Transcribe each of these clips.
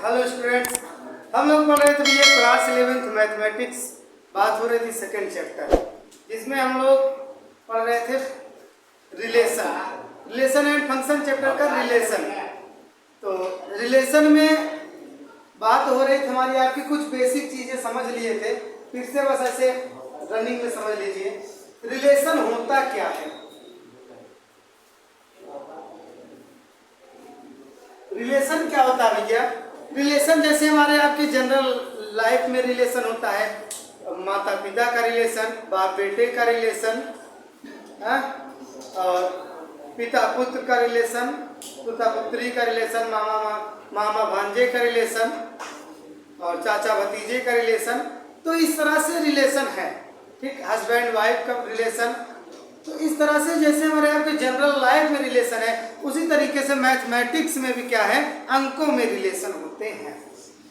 Hello students, हम लोग पढ़ रहे थे ये क्लास 11th मैथमेटिक्स। बात हो रही थी सेकंड चैप्टर जिसमें हम लोग पढ़ रहे थे रिलेशन एंड फंक्शन चैप्टर का रिलेशन। तो रिलेशन में बात हो रही थी हमारी, आपकी कुछ बेसिक चीज़ें समझ लिए थे, फिर से बस ऐसे रनिंग में समझ लीजिए रिलेशन होता क्या है। रिलेशन क्या होता है भैया? रिलेशन जैसे हमारे आपके जनरल लाइफ में रिलेशन होता है, माता पिता का रिलेशन, बाप बेटे का रिलेशन, और पिता पुत्र का रिलेशन, पिता पुत्री का रिलेशन, मामा भांजे का रिलेशन और चाचा भतीजे का रिलेशन। तो इस तरह से रिलेशन है, ठीक। हस्बैंड वाइफ का रिलेशन। तो इस तरह से जैसे हमारे यहाँ पे जनरल लाइफ में रिलेशन है, उसी तरीके से मैथमेटिक्स में भी क्या है, अंकों में रिलेशन होते हैं।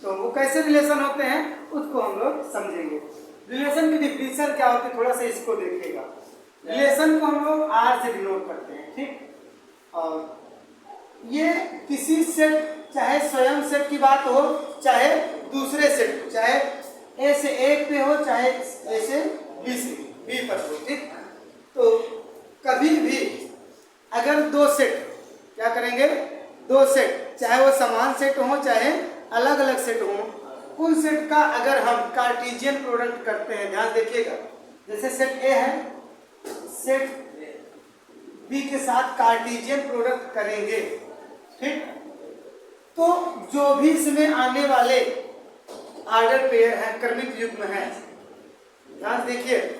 तो वो कैसे रिलेशन होते हैं उसको हम लोग समझेंगे। रिलेशन की डिफिनेशन क्या होती है, थोड़ा सा इसको देखिएगा। रिलेशन को हम लोग आर से डिनोट करते हैं, ठीक। और ये किसी सेट, चाहे स्वयं सेट की बात हो, चाहे दूसरे सेट, चाहे ए से एक पे हो, चाहे ए से बी पर हो, ठीक। तो कभी भी अगर दो सेट, क्या करेंगे, दो सेट, चाहे वो समान सेट हो चाहे अलग अलग सेट हो, उन सेट का अगर हम कार्टेशियन प्रोडक्ट करते हैं, ध्यान देखिएगा। जैसे सेट ए है, सेट बी के साथ कार्टेशियन प्रोडक्ट करेंगे, ठीक। तो जो भी इसमें आने वाले ऑर्डर पेयर है, क्रमिक युग्म है, ध्यान देखिए,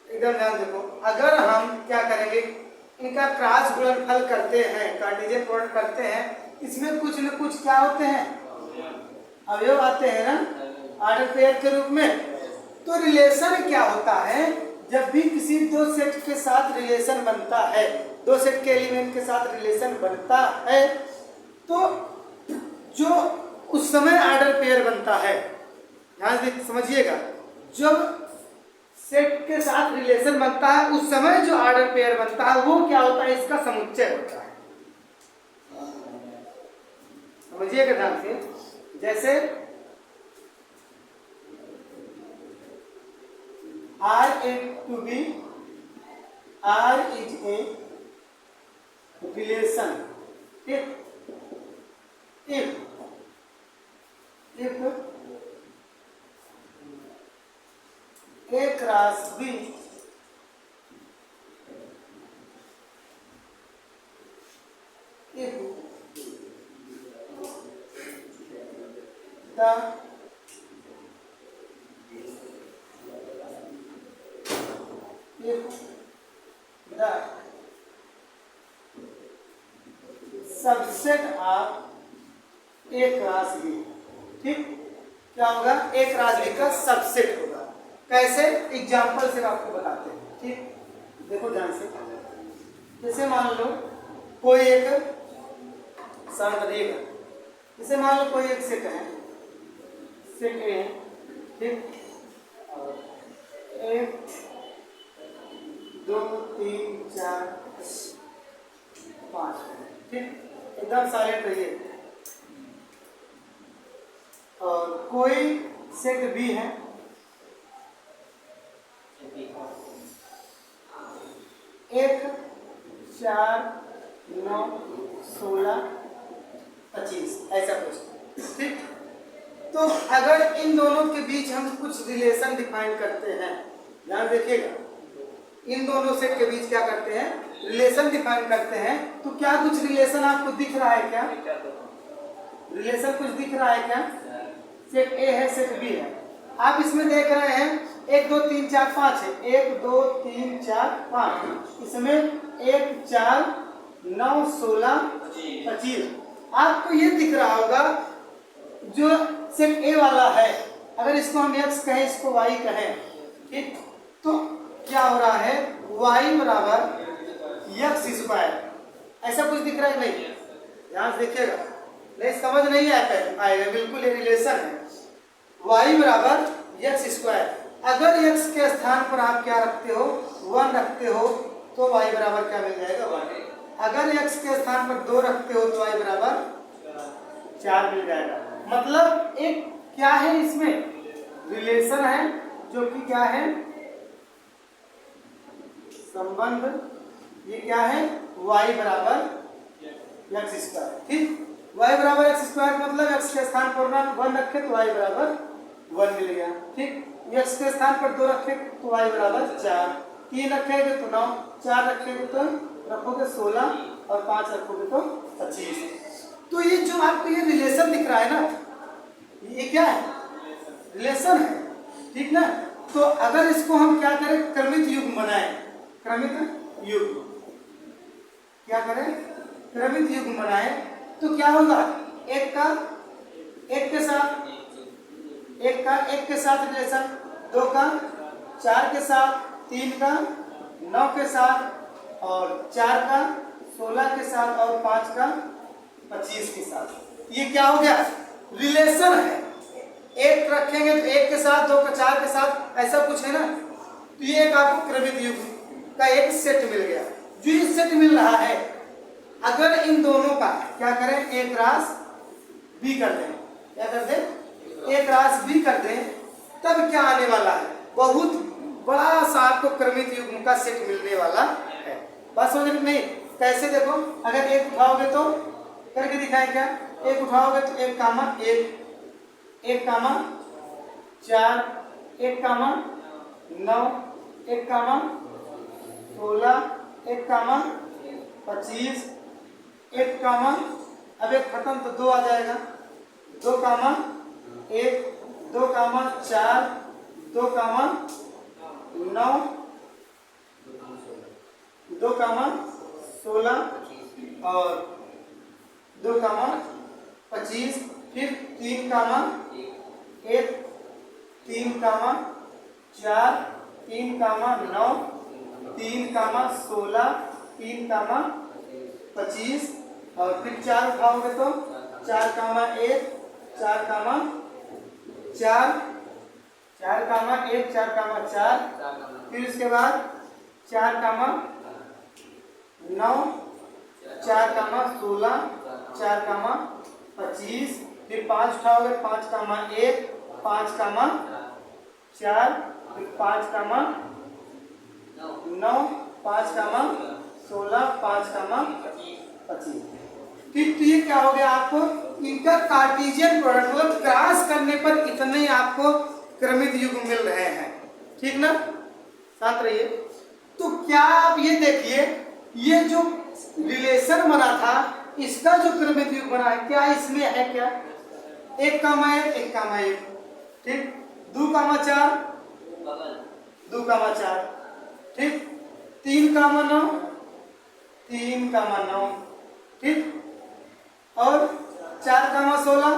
एकदम ध्यान देखो। अगर हम क्या करेंगे, इनका क्रॉस गुणनफल करते हैं, कार्टेशियन प्रोडक्ट करते हैं, इसमें कुछ न कुछ क्या होते हैं, अवयव आते हैं ना ऑर्डर पेयर के रूप में। तो रिलेशन क्या होता है, जब भी किसी दो सेट के साथ रिलेशन बनता है, दो सेट के एलिमेंट के साथ रिलेशन बनता है, तो जो उस समय ऑर्डर पेयर बनता है, ध्यान से समझिएगा, जब सेट के साथ रिलेशन बनता है उस समय जो ऑर्डर पेयर बनता है वो क्या होता है, इसका समुच्चय होता है। समझिएगा ध्यान से। जैसे R to B, R is a relation, ठीक। if A cross B if the subset of A cross B, ठीक। क्या होगा, A क्रॉस B का सबसेट होगा। कैसे, एग्जाम्पल से आपको बताते हैं, ठीक। देखो ध्यान से। जैसे मान लो कोई एक शर्त देगा, जैसे मान लो कोई एक सेट है, सेट ए, ठीक, और 1 2 3 4 5, ठीक। एकदम साइलेंट रहिए। और कोई सेट बी है, 1 4 9 16 25, ऐसा कुछ, ठीक। तो अगर इन दोनों के बीच हम कुछ रिलेशन डिफाइन करते हैं, ध्यान देखिएगा, इन दोनों सेट के बीच क्या करते हैं, रिलेशन डिफाइन करते हैं, तो क्या कुछ रिलेशन आपको दिख रहा है, क्या रिलेशन कुछ दिख रहा है क्या? सेट ए है, सेट बी है, आप इसमें देख रहे हैं 1 2 3 4 5 है, 1 2 3 4 5, इसमें 1 4 9 16 25। आपको ये दिख रहा होगा जो सेट ए वाला है, अगर इसको हम x कहें, इसको y कहें, ठीक, तो क्या हो रहा है, y बराबर x स्क्वायर, ऐसा कुछ दिख रहा है नहीं? ध्यान से देखिएगा, नहीं समझ नहीं आएगा, बिल्कुल ये रिलेशन है। y बराबर x स्क्वायर, अगर x के स्थान पर आप क्या रखते हो, 1 रखते हो, तो y बराबर क्या मिल जाएगा, 1। अगर x के स्थान पर 2 रखते हो तो y बराबर 4 मिल जाएगा। मतलब एक क्या है इसमें रिलेशन है जो कि क्या है संबंध, ये क्या है y बराबर एक्स स्क्वायर। ठीक, y बराबर एक्स स्क्वायर मतलब x के स्थान पर 1 रखे तो y बराबर 1 मिल गया। ठीक, x के स्थान पर 2 रखे तो y बराबर 4, 3 रखेंगे तो 9, 4 रखेंगे तो रखोगे 16 और 5 रखोगे तो 25। तो ये जो आपको ये रिलेशन दिख रहा है ना, ये क्या है रिलेशन है। ठीक ना, तो अगर इसको हम क्या करें क्रमित युग्म बनाएं, क्रमित युग्म क्या करें क्रमित युग्म बनाएं तो क्या होगा एक का एक के साथ एक के साथ रिलेशन, 2 का 4 के साथ, 3 का 9 के साथ और 4 का 16 के साथ और 5 का 25 के साथ। ये क्या हो गया रिलेशन है। एक रखेंगे तो 1 के साथ, 2 का 4 के साथ, ऐसा कुछ है ना। तो ये एक आपको क्रमित युग्म का एक सेट मिल गया। जो ये सेट मिल रहा है अगर इन दोनों का क्या करें एक रास b कर दें, क्या कर दें एक रास b कर दें, तब क्या आने वाला है बहुत बड़ा सा आपको क्रमित युग्म का सेट मिलने वाला है। बात समझ में नहीं? कैसे देखो, अगर एक उठाओगे तो करके दिखाएं क्या, एक उठाओगे तो 1 कामा 1 कामा 4, 1 कामा 9, 1 कामा 16, 1 कामा 25, 1 कामा अब एक खत्म तो 2 आ जाएगा, 2 कामा 1, 2 कामा 4, 2 कामा 9, 2 कामा 16 और 2 कामा 25, फिर 3 कामा 1, 3 कामा 4, 3 कामा 9, 3 कामा 16, 3 कामा 25 और फिर 4 उठाओगे तो 4 कामा 1, 4 कामा 4, 4 कामा 1, 4 कामा 4, फिर उसके बाद 4 कामा 9, 4 कामा 16, 4 कामा 25, फिर 5 उठाओगे 5 कामा 1, 5 कामा 4, फिर 5 कामा 9, 5 कामा 16, 5 कामा 25। ठीक, तो ये क्या हो गया आपको इनका कार्टेशियन प्रोडक्ट मतलब क्रॉस करने पर इतने आपको क्रमित युग्म मिल रहे हैं। ठीक ना, साथ रहिए। तो क्या आप ये देखिए ये जो रिलेशन बना था इसका जो क्रमित युग्म बना है क्या इसमें है क्या 1 कामा 1, 1 कामा 1, ठीक 2 कामा 4, 2 कामा 4, ठीक 3 कामा 9, 3 कामा 9, ठीक और 4 कामा 16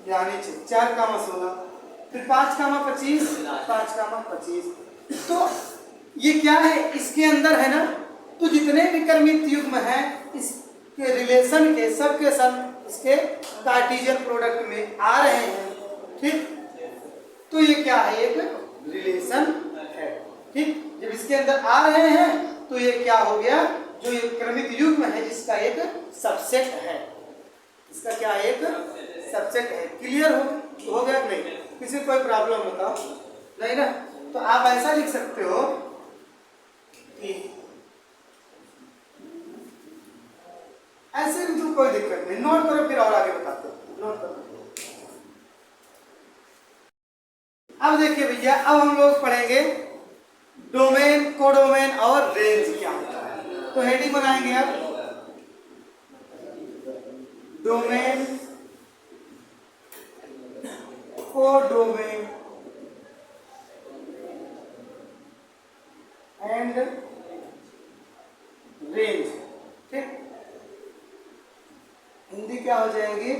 यानी 4 कामा 16, फिर 5 कामा 25, 5 कामा 25। तो ये क्या है इसके अंदर है ना, तो जितने भी क्रमित युग्म हैं इसके रिलेशन के सब के सब इसके कार्टेशियन प्रोडक्ट में आ रहे हैं। ठीक, तो ये क्या है एक रिलेशन है। ठीक, जब इसके अंदर आ रहे हैं तो ये क्या हो गया जो ये क्रमित युग्म है इसका एक सबसेट है। इसका क्या एक सबसेट है। क्लियर हो गया कि नहीं? किसी कोई प्रॉब्लम बताओ नहीं ना? तो आप ऐसा लिख सकते हो कि ऐसे भी तो कोई दिक्कत नहीं, नोट करो फिर और आगे बताते हो। नोट करो। अब देखिए भैया, अब हम लोग पढ़ेंगे डोमेन, कोडोमेन और रेंज क्या होता है। तो हेडिंग बनाएंगे अब डोमेन, कोडोमेन एंड रेंज। ठीक, हिंदी क्या हो जाएगी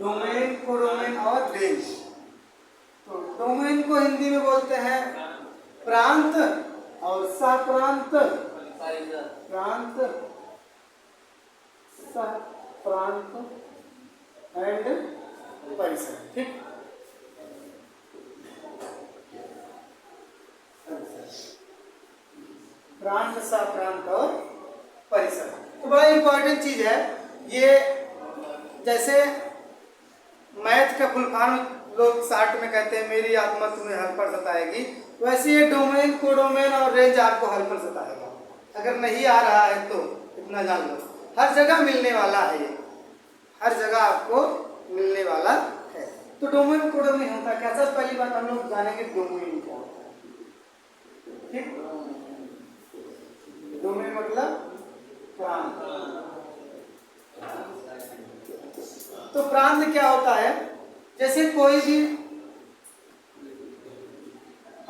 डोमेन, कोडोमेन और रेंज। तो डोमेन को हिंदी में बोलते हैं प्रांत और सहप्रांत, प्रांत सहप्रांत एंड परिसर। ठीक, प्रांत, सप्रांत और परिसर। तो बड़ा इंपॉर्टेंट चीज है ये। जैसे मैथ का फुल फॉर्म लोग शार्ट में कहते हैं मेरी आत्मा तुम्हें हल पर सताएगी, वैसे ये डोमेन, कोडोमेन और रेंज आपको हल पर सताएगा। अगर नहीं आ रहा है तो इतना जान लो, हर जगह मिलने वाला है ये, हर जगह आपको मिलने वाला है। तो डोमेन कोडोमेन होता है क्या? सबसे पहली बात हम लोग जानेंगे डोमेन क्या होता है। ठीक, डोमेन मतलब प्रांत। तो प्रांत क्या होता है? जैसे कोई भी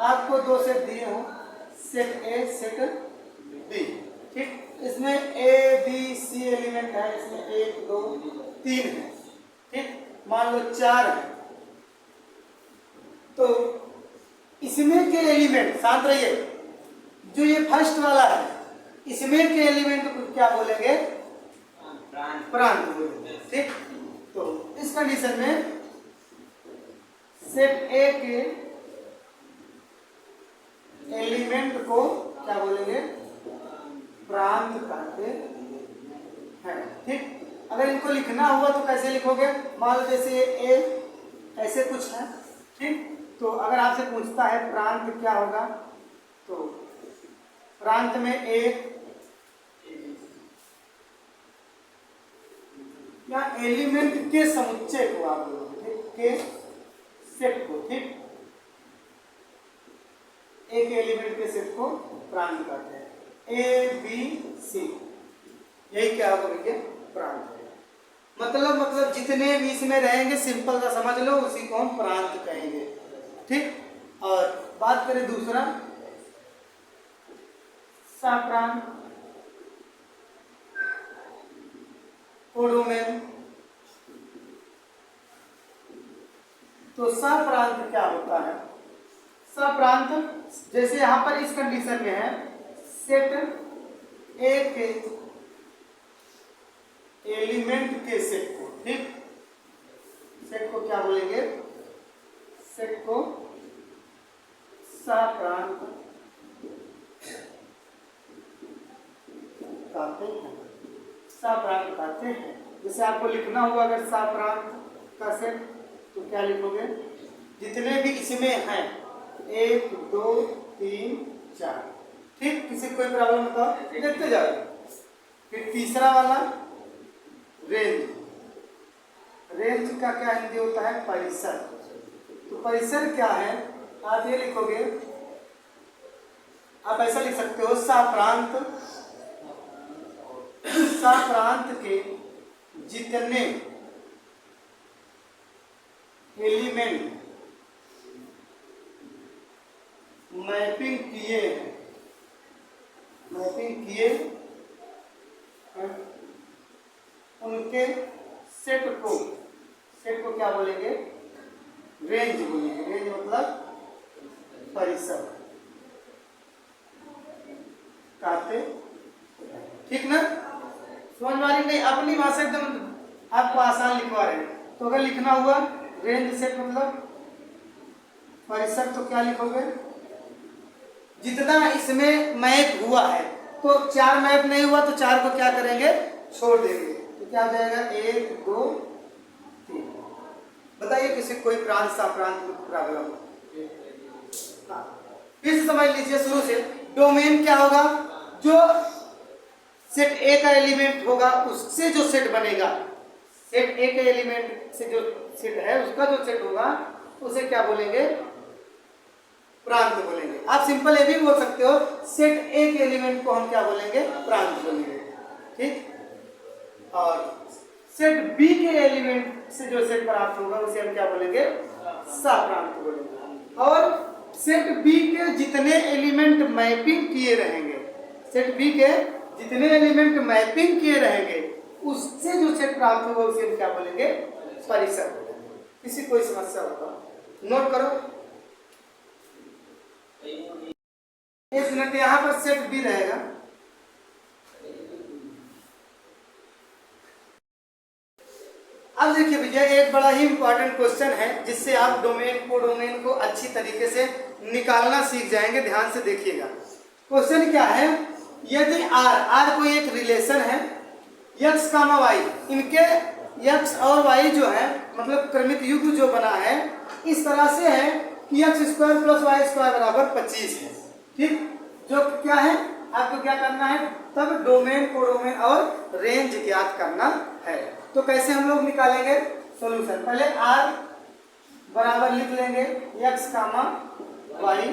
आपको दो सेट दिए हो, सेट ए सेट बी, ठीक, इसमें ए बी सी एलिमेंट है, इसमें 1 2 3 है, ठीक, मान लो 4 है। तो इसमें के एलिमेंट, शांत रहिए, जो ये फर्स्ट वाला है इसमें के एलिमेंट को क्या बोलेंगे? प्रांत बोलेंगे। ठीक, तो इस कंडीशन में सेट ए के एलिमेंट को क्या बोलेंगे? प्रांत कहते हैं। ठीक, अगर इनको लिखना हुआ तो कैसे लिखोगे? मान लो जैसे ए ऐसे कुछ है, ठीक, तो अगर आपसे पूछता है प्रांत क्या होगा, तो प्रांत में एक या एलिमेंट के समुच्चय को आप बोलोगे, ठीक, के सेट को, ठीक, एक एलिमेंट के सेट को प्रांत कहते हैं। ए बी सी, यही क्या होगा भैया? प्रांत है। मतलब जितने भी इसमें रहेंगे, सिंपल सा समझ लो, उसी को हम प्रांत कहेंगे। ठीक, और बात करें दूसरा सप्रांत, कोडोमेन। तो सप्रांत क्या होता है? सप्रांत जैसे यहां पर इस कंडीशन में है, सेट ए के एलिमेंट के सेट को, ठीक, सेट को क्या बोलेंगे? सेट को सप्रांत कहते हैं, सप्रांत कहते हैं। जैसे आपको लिखना हुआ अगर सप्रांत का सेट, तो क्या लिखोगे? जितने भी इसमें हैं 1 2 3 4, ठीक, किसी कोई प्रॉब्लम बताओ, देखते जाओ। फिर तीसरा वाला रेंज, रेंज का क्या हिंदी होता है? परिसर। तो परिसर क्या है? आप ये लिखोगे, आप ऐसा लिख सकते हो, सप्रांत, सप्रांत के जितने एलिमेंट मैपिंग किए हैं, मैपिंग किए हैं, उनके सेट को क्या बोलेंगे? रेंज बोलेंगे। रेंज मतलब परिसर कहते, ठीक ना? समझ में आ रही? नहीं, अपनी भाषा एकदम आपको आसान लिखवा रहे हैं। तो अगर लिखना हुआ रेंज सेट मतलब परिसर, तो क्या लिखोगे? जितना इसमें मैप हुआ है, तो 4 मैप नहीं हुआ तो 4 को क्या करेंगे? छोड़ देंगे। तो क्या हो जाएगा? 1 2 3। बताइए किसी कोई प्रांत सप्रांत प्रॉब्लम? फिर से समझ लीजिए शुरू से। डोमेन क्या होगा? जो सेट ए का एलिमेंट होगा उससे जो सेट बनेगा, सेट ए के एलिमेंट से जो सेट है उसका जो सेट होगा उसे क्या बोलेंगे? प्रांत बोलेंगे। आप सिंपल ये भी बोल सकते हो, सेट ए के एलिमेंट को हम क्या बोलेंगे? प्रांत बोलेंगे। ठीक, और सेट बी के एलिमेंट से जो सेट प्राप्त होगा उसे हम क्या बोलेंगे? सप्रांत बोलेंगे। और सेट बी के जितने एलिमेंट मैपिंग किए रहेंगे, सेट बी के जितने एलिमेंट मैपिंग किए रहेंगे उससे जो सेट प्राप्त होगा उसे हम क्या बोलेंगे? परिसर। किसी कोई समस्या होगा नोट करो। 1 मिनट, यहां पर सेट बी रहेगा। अब देखिए भैया, एक बड़ा ही इंपॉर्टेंट क्वेश्चन है जिससे आप डोमेन को अच्छी तरीके से निकालना सीख जाएंगे। ध्यान से देखिएगा। क्वेश्चन क्या है, यदि आर कोई एक रिलेशन है x कामा वाई, इनके x और y जो है मतलब क्रमिक युग्म जो बना है इस तरह से है कि x square plus y square बराबर 25 है। ठीक, जो क्या है आपको क्या करना है, तब डोमेन, कोडोमेन और रेंज ज्ञात करना है। तो कैसे हम लोग निकालेंगे सॉल्यूशन, पहले r बराबर लिख लेंगे x comma y,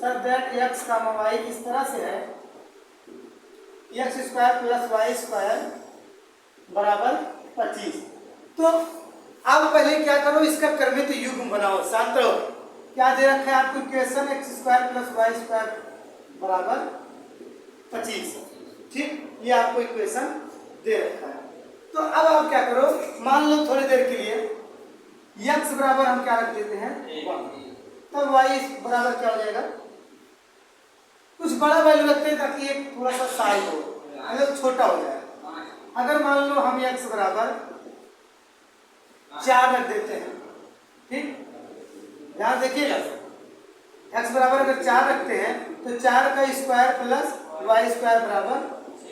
such that x comma y इस तरह से है x square plus y square बराबर 25। तो अब पहले क्या करो, इसका क्रमिक युग्म बनाओ। शांत रहो, क्या दे रखा है आपको equation, x square plus y square बराबर 25। ठीक, ये आपको इक्वेशन दे रखा है। तो अब आप क्या करो, मान लो थोड़ी देर के लिए x बराबर हम क्या रख देते हैं 1, तब y बराबर क्या हो जाएगा, कुछ बड़ा वैल्यू रखते हैं ताकि एक थोड़ा सा साइज हो, अगर छोटा हो जाए। अगर मान लो हम x बराबर 4 रख देते हैं, ठीक, ध्यान देखिएगा, x बराबर अगर 4 रखते हैं तो 4 का स्क्वायर प्लस वाई स्क्वायर बराबर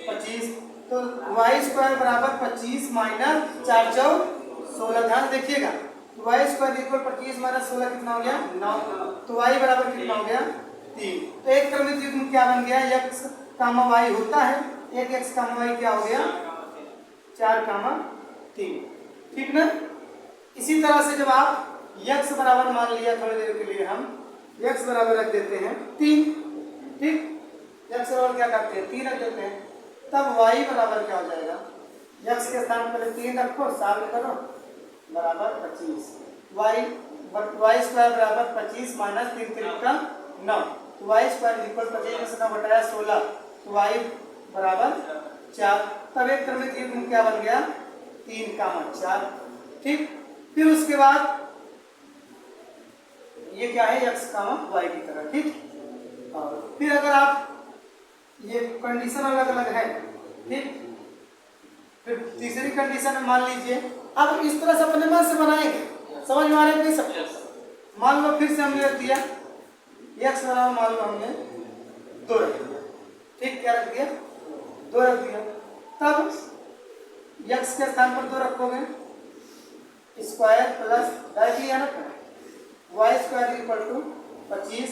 25, तो वाई स्क्वायर बराबर 25 माइनस 4 चौ 16। ध्यान देखिएगा, वाई स्क्वायर इक्वल 25 माइनस 16 कितना हो गया 9, तो वाई बराबर कितना हो गया 3। तो एक क्रमिक युग्म क्या बन गया, x कामा वाई होता है, एक x कामा वाई क्या हो गया 4 कामा 3। ठीक ना। इसी तरह से जब आप x बराबर मान लिया, थोड़ी देर के लिए हम x बराबर रख देते हैं 3, ठीक, x बराबर क्या करते हैं 3 रख देते हैं, तब y बराबर क्या हो जाएगा, x के स्थान पर 3 रखो, साल करो बराबर 25, y स्क्वायर बराबर 25 माइनस 3 का 9, तो y स्क्वायर इक्वल 25 में से 9 घटाया 16, तो y बराबर 4। तब एक क्रमिक युग्म क्या बन गया 3 कामा 4। ठीक, फिर उसके बाद ये क्या है x कामा y की तरह। ठीक, और फिर अगर आप ये कंडीशन अलग अलग है, ठीक, फिर तीसरी कंडीशन में मान लीजिए, अब इस तरह से अपने मन से बनाएंगे, समझ में आ रहा है नहीं सब। मान लो फिर से हमने रख दिया x बराबर, मान लो हमने 2 रख दिया, ठीक, क्या रख दिया 2 रख दिया, तब x के स्थान पर 2 रखोगे, स्क्वायर प्लस डायरेक्टली यहाँ रखना वाई स्क्वायर इक्वल टू 25,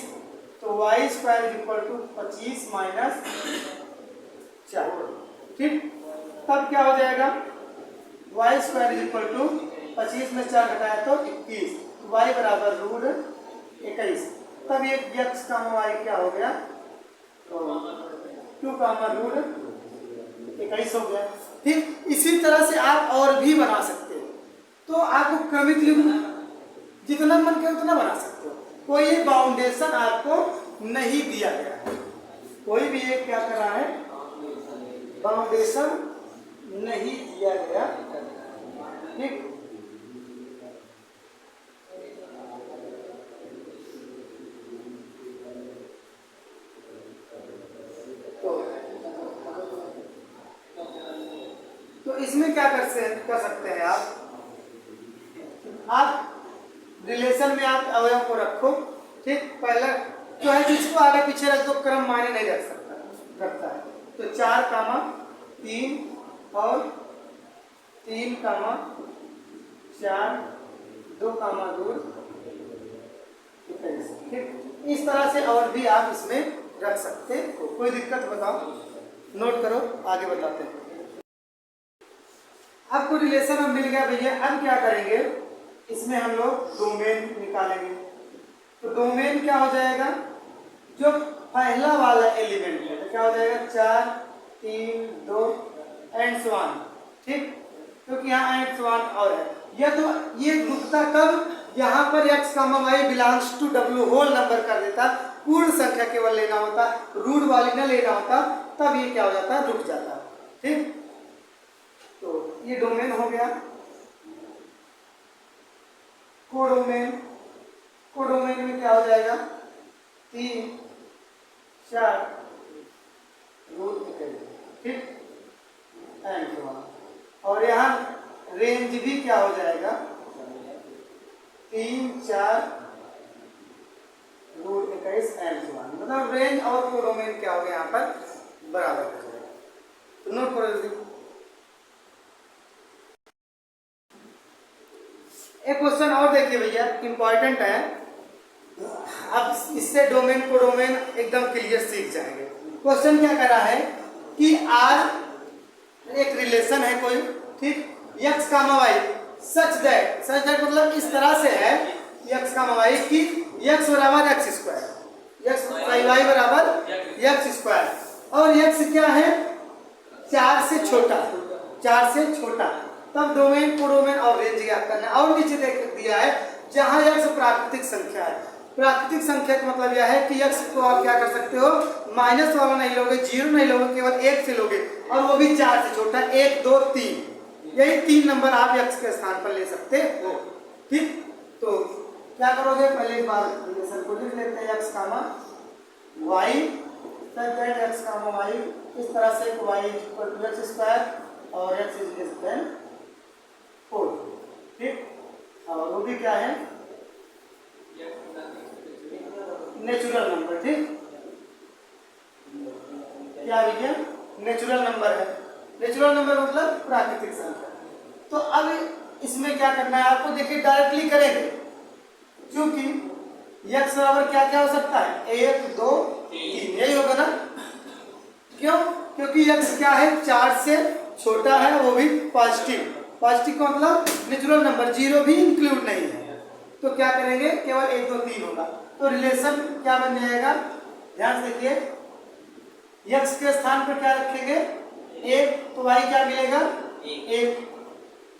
तो y square equal to 25 minus 4। ठीक, तब क्या हो जाएगा वाई स्क्वायर इक्वल टू 25 में 4 घटाया तो 21, वाई बराबर रूट 21। तब ये x कामा वाई क्या हो गया, तो 2 कामा रूट 21 हो गया। ठीक, इसी तरह से आप और भी बना सकते हो। तो आपको क्रमिक युग्म जितना मन करे उतना बना सकते हो, कोई बाउंडेशन आपको नहीं दिया गया है, कोई भी एक क्या कर रहा है बाउंडेशन नहीं दिया गया। ठीक, तो इसमें क्या कर सकते हैं आप रिलेशन में आप अवयव को रखो। ठीक, पहले जो है जिसको आगे पीछे रख दो, क्रम मायने नहीं रखता है। तो 4 कामा 3 और 3 कामा 4, 2 कामा 2, 21। ठीक, इस तरह से और भी आप इसमें रख सकते हो, कोई दिक्कत बताओ, नोट करो, आगे बताते हैं। आपको रिलेशन अब मिल गया भैया, अब क्या करेंगे, इसमें हम लोग डोमेन निकालेंगे। तो डोमेन क्या हो जाएगा, जो पहला वाला एलिमेंट है तो क्या हो जाएगा 4 3 2 एंड सो ऑन। ठीक, क्योंकि यहाँ एंड सो ऑन और है, यह तो ये रुकता कब, यहाँ पर x comma y belongs to w whole number कर देता, पूर्ण संख्या केवल लेना होता, रूट वाली न लेना होता, तब ये क्या हो जाता, रुक जाता। ठीक, तो ये डोमेन हो गया। कोडोमेन, कोडोमेन में क्या हो जाएगा 3 4 रूट 21। ठीक, और यहाँ रेंज भी क्या हो जाएगा 3 4 रूट 21 एंड 1। मतलब रेंज और कोडोमेन क्या हो गया यहाँ पर बराबर हो जाएगा। तो नोट करो जल्दी। एक क्वेश्चन और देखिए भैया, इंपॉर्टेंट है। अब इससे डोमेन कोडोमेन एकदम क्लियर सीख जाएंगे। क्वेश्चन क्या कर रहा है कि आर एक रिलेशन है कोई, ठीक, x comma y such that मतलब इस तरह से है x कामा y की x बराबर x स्क्वायर, x y बराबर x स्क्वायर, और x क्या है 4 से छोटा, 4 से छोटा, तब डोमेन कोडोमेन और रेंज ज्ञात करना है। और नीचे देख दिया है जहां x प्राकृतिक संख्या है। प्राकृतिक संख्या का मतलब यह है कि x को आप क्या कर सकते हो, माइनस वाला नहीं लोगे, जीरो नहीं लोगे, केवल 1 से लोगे, और वो भी 4 से छोटा, 1 2 3, यही 3 नंबर आप x के स्थान पर ले सकते हो, ठीक। तो क्या करोगे, पहले एक बार रिलेशन को लिख लेते हैं, x comma y, x comma y इस तरह से y equal to x square और x इज लेस देन 4, ठीक। और वो भी क्या है, नेचुरल नंबर, ठीक, क्या भैया नेचुरल नंबर है। नेचुरल नंबर मतलब प्राकृतिक संख्या। तो अब इसमें क्या करना है आपको, देखिए डायरेक्टली करेंगे, क्योंकि x बराबर क्या क्या हो सकता है, 1 2 3, यही होगा ना। क्यों, क्योंकि x क्या है 4 से छोटा है, वो भी पॉजिटिव, पॉजिटिव का मतलब नेचुरल नंबर, जीरो भी इंक्लूड नहीं है। तो क्या करेंगे, केवल 1 2 3 होगा। तो रिलेशन क्या बन जाएगा, ध्यान से देखिए, x के स्थान पर क्या रखेंगे 1, तो y क्या मिलेगा 1,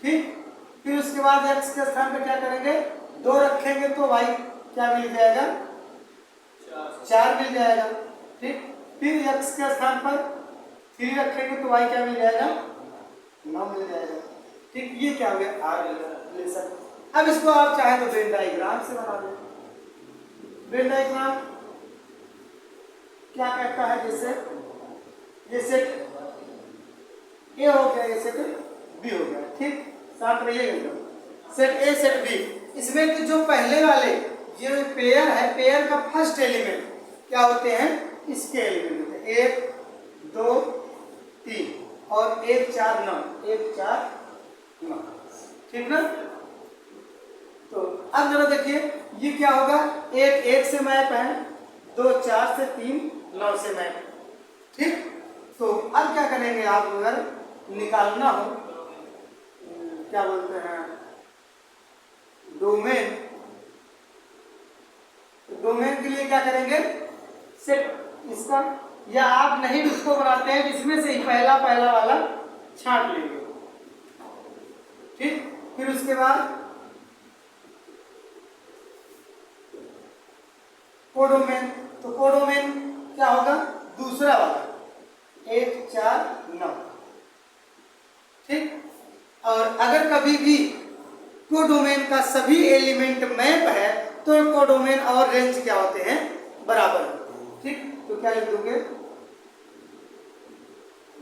ठीक। फिर उसके बाद x के स्थान पर क्या करेंगे 2 रखेंगे, तो y क्या मिल जाएगा 4 मिल जाएगा, ठीक। फिर x के स्थान पर 3 रखेंगे, तो y क्या मिल जाएगा 9 मिल जाएगा, ठीक। ये क्या हो गया आर रिलेशन। अब इसको आप चाहे तो वेन डायग्राम से बना दो। वेन डायग्राम क्या कहता है, जैसे ये सेट ए हो गया, ये सेट बी हो गया, ठीक, साथ रहिएगा, सेट ए सेट बी, इसमें कि जो पहले वाले ये पेयर है, पेयर का फर्स्ट एलिमेंट क्या होते हैं, इसके एलिमेंट होते हैं 1 2 3 और 1 4 9, 1 4 9, ठीक ना। तो अब जरा देखिए ये क्या होगा, 1 1 से मैप है, 2 4 से 3 9 से मैप, ठीक। तो अब क्या करेंगे आप, अगर निकालना हो क्या बोलते हैं डोमेन, डोमेन के लिए क्या करेंगे सेट इसका, या आप नहीं उसको बनाते हैं जिसमें से ही पहला वाला छांट लेंगे, ठीक। फिर उसके बाद कोडोमेन, तो कोडोमेन क्या होगा दूसरा वाला 1 4 9, ठीक। और अगर कभी भी कोडोमेन का सभी एलिमेंट मैप है तो कोडोमेन और रेंज क्या होते हैं बराबर होते हैं, ठीक। तो क्या लिख दोगे,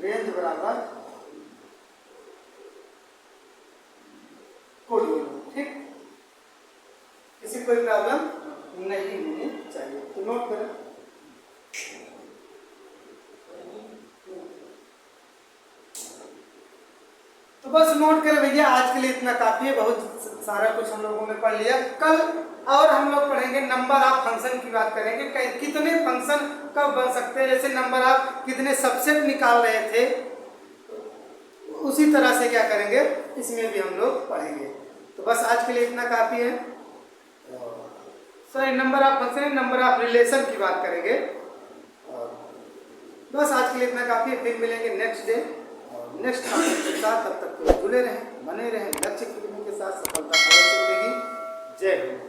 रेंज बराबर कोडोमेन, ठीक। किसी कोई प्रॉब्लम नहीं होनी चाहिए, तो नोट करें। तो बस नोट करें भैया, आज के लिए इतना काफी है, बहुत सारा कुछ हम लोगों ने पढ़ लिया। कल और हम लोग पढ़ेंगे नंबर ऑफ फंक्शन की बात करेंगे, कितने फंक्शन कब बन सकते हैं, जैसे नंबर ऑफ कितने सबसेट निकाल रहे थे, उसी तरह से क्या करेंगे इसमें भी हम लोग पढ़ेंगे। तो बस आज के लिए इतना काफी है। Sorry, number of function, number of relation की बात करेंगे। बस आज के लिए इतना काफी है, फिर मिलेंगे नेक्स्ट डे नेक्स्ट टॉपिक के साथ। तब तक जुड़े रहें, बने रहें, लक्ष्य के साथ सफलता अवश्य मिलेगी। जय हिंद।